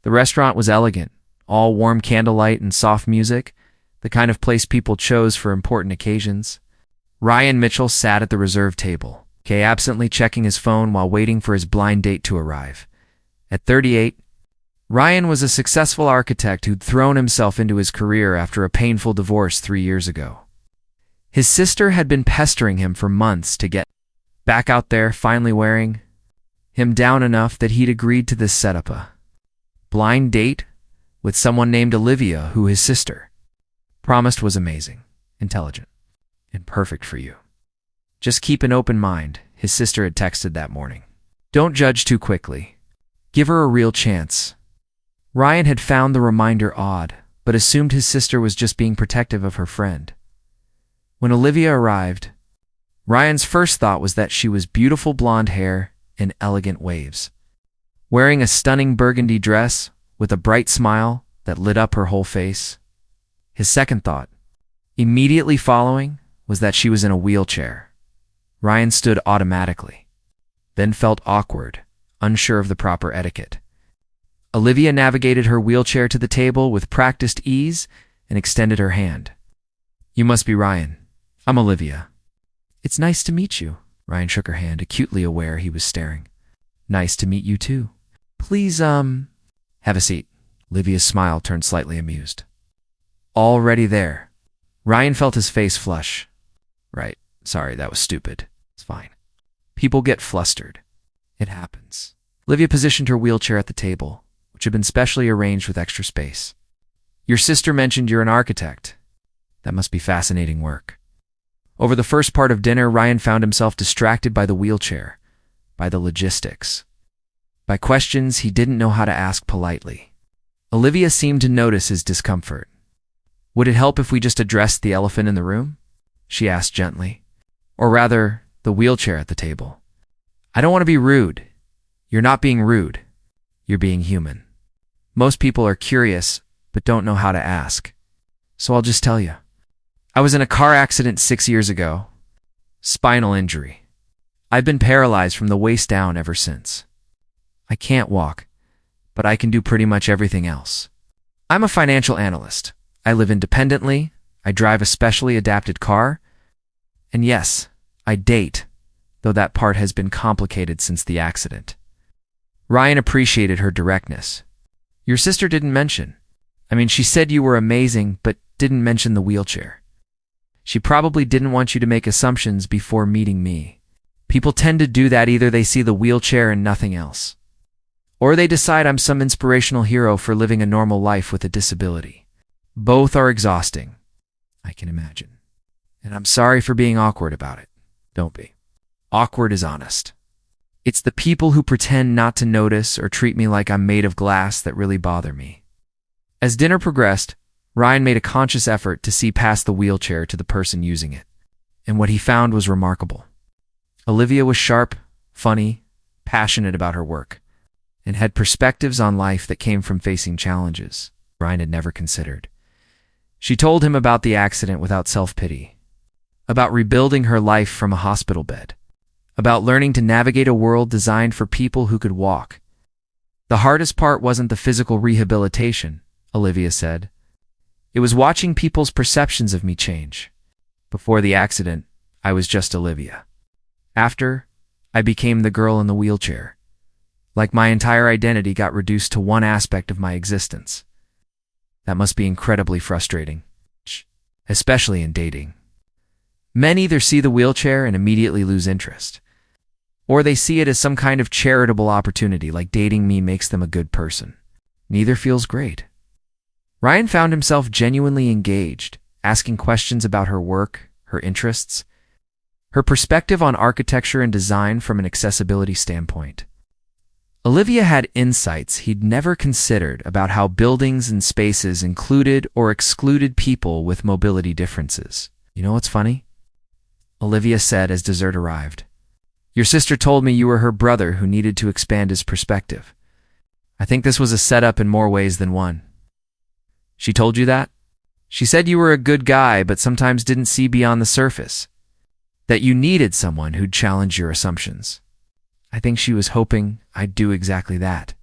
The restaurant was elegant, all warm candlelight and soft music, the kind of place people chose for important occasions. Ryan Mitchell sat at the reserved table, absently checking his phone while waiting for his blind date to arrive. At 38, Ryan was a successful architect who'd thrown himself into his career after a painful divorce 3 years ago. His sister had been pestering him for months to get back out there, finally wearing him down enough that he'd agreed to this setup, a blind date with someone named Olivia, who his sister promised was amazing, intelligent, and perfect for you. Just keep an open mind, his sister had texted that morning. Don't judge too quickly. Give her a real chance. Ryan had found the reminder odd, but assumed his sister was just being protective of her friend. When Olivia arrived, Ryan's first thought was that she was beautiful blonde hair in elegant waves, wearing a stunning burgundy dress with a bright smile that lit up her whole face. His second thought, immediately following, was that she was in a wheelchair. Ryan stood automatically, then felt awkward, unsure of the proper etiquette. Olivia navigated her wheelchair to the table with practiced ease and extended her hand. You must be Ryan. I'm Olivia. It's nice to meet you. Ryan shook her hand, acutely aware he was staring. Nice to meet you too. Please, have a seat. Olivia's smile turned slightly amused. Already there. Ryan felt his face flush. Right. Sorry, that was stupid. It's fine. People get flustered. It happens. Olivia positioned her wheelchair at the table, which had been specially arranged with extra space. Your sister mentioned you're an architect. That must be fascinating work. Over the first part of dinner, Ryan found himself distracted by the wheelchair, by the logistics, by questions he didn't know how to ask politely. Olivia seemed to notice his discomfort. Would it help if we just addressed the elephant in the room? She asked gently. Or rather, the wheelchair at the table. I don't want to be rude. You're not being rude. You're being human. Most people are curious, but don't know how to ask. So I'll just tell you. I was in a car accident 6 years ago. Spinal injury. I've been paralyzed from the waist down ever since. I can't walk, but I can do pretty much everything else. I'm a financial analyst. I live independently. I drive a specially adapted car. And yes, I date, though that part has been complicated since the accident. Ryan appreciated her directness. Your sister didn't mention. She said you were amazing, but didn't mention the wheelchair. She probably didn't want you to make assumptions before meeting me. People tend to do that. Either they see the wheelchair and nothing else, or they decide I'm some inspirational hero for living a normal life with a disability. Both are exhausting, I can imagine. And I'm sorry for being awkward about it. Don't be. Awkward is honest. It's the people who pretend not to notice or treat me like I'm made of glass that really bother me. As dinner progressed, Ryan made a conscious effort to see past the wheelchair to the person using it, and what he found was remarkable. Olivia was sharp, funny, passionate about her work, and had perspectives on life that came from facing challenges Ryan had never considered. She told him about the accident without self-pity, about rebuilding her life from a hospital bed, about learning to navigate a world designed for people who could walk. The hardest part wasn't the physical rehabilitation, Olivia said. It was watching people's perceptions of me change. Before the accident, I was just Olivia. After, I became the girl in the wheelchair. Like my entire identity got reduced to one aspect of my existence. That must be incredibly frustrating, especially in dating. Men either see the wheelchair and immediately lose interest, or they see it as some kind of charitable opportunity, like dating me makes them a good person. Neither feels great. Ryan found himself genuinely engaged, asking questions about her work, her interests, her perspective on architecture and design from an accessibility standpoint. Olivia had insights he'd never considered about how buildings and spaces included or excluded people with mobility differences. You know what's funny? Olivia said as dessert arrived. Your sister told me you were her brother who needed to expand his perspective. I think this was a setup in more ways than one. She told you that? She said you were a good guy, but sometimes didn't see beyond the surface. That you needed someone who'd challenge your assumptions. I think she was hoping I'd do exactly that.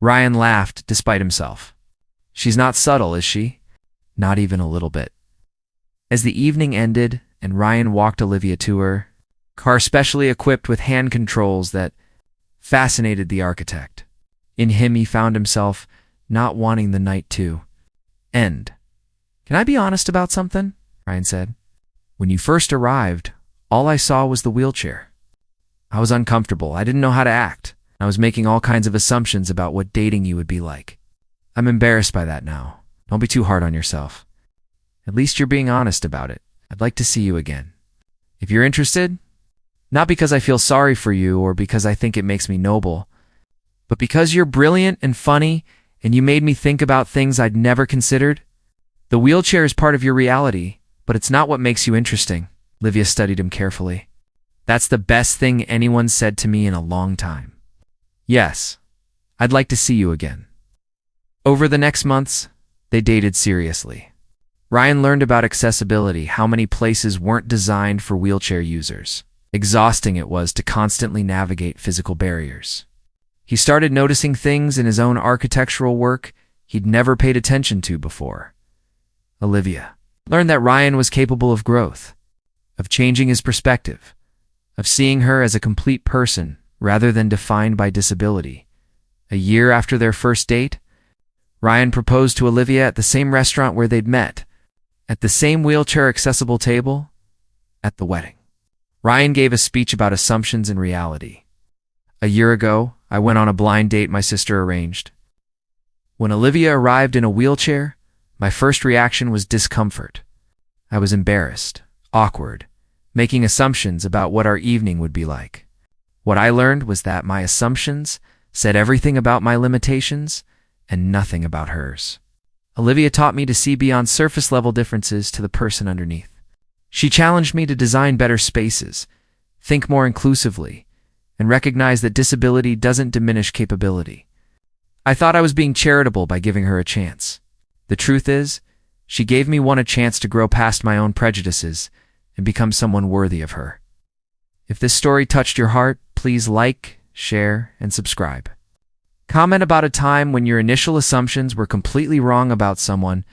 Ryan laughed despite himself. She's not subtle, is she? Not even a little bit. As the evening ended and Ryan walked Olivia to her car, specially equipped with hand controls that fascinated the architect. In him, he found himself not wanting the night to end. Can I be honest about something? Ryan said. When you first arrived, all I saw was the wheelchair. I was uncomfortable. I didn't know how to act. I was making all kinds of assumptions about what dating you would be like. I'm embarrassed by that now. Don't be too hard on yourself. At least you're being honest about it. I'd like to see you again. If you're interested, not because I feel sorry for you or because I think it makes me noble, but because you're brilliant and funny and you made me think about things I'd never considered. The wheelchair is part of your reality, but it's not what makes you interesting. Olivia studied him carefully. That's the best thing anyone said to me in a long time. Yes, I'd like to see you again. Over the next months, they dated seriously. Ryan learned about accessibility, how many places weren't designed for wheelchair users. Exhausting it was to constantly navigate physical barriers. He started noticing things in his own architectural work he'd never paid attention to before. Olivia learned that Ryan was capable of growth, of changing his perspective, of seeing her as a complete person rather than defined by disability. A year after their first date, Ryan proposed to Olivia at the same restaurant where they'd met, at the same wheelchair-accessible table, at the wedding. Ryan gave a speech about assumptions and reality. A year ago, I went on a blind date my sister arranged. When Olivia arrived in a wheelchair, my first reaction was discomfort. I was embarrassed, awkward, making assumptions about what our evening would be like. What I learned was that my assumptions said everything about my limitations and nothing about hers. Olivia taught me to see beyond surface-level differences to the person underneath. She challenged me to design better spaces, think more inclusively, and recognize that disability doesn't diminish capability. I thought I was being charitable by giving her a chance. The truth is, she gave me a chance to grow past my own prejudices and become someone worthy of her. If this story touched your heart, please like, share, and subscribe. Comment about a time when your initial assumptions were completely wrong about someone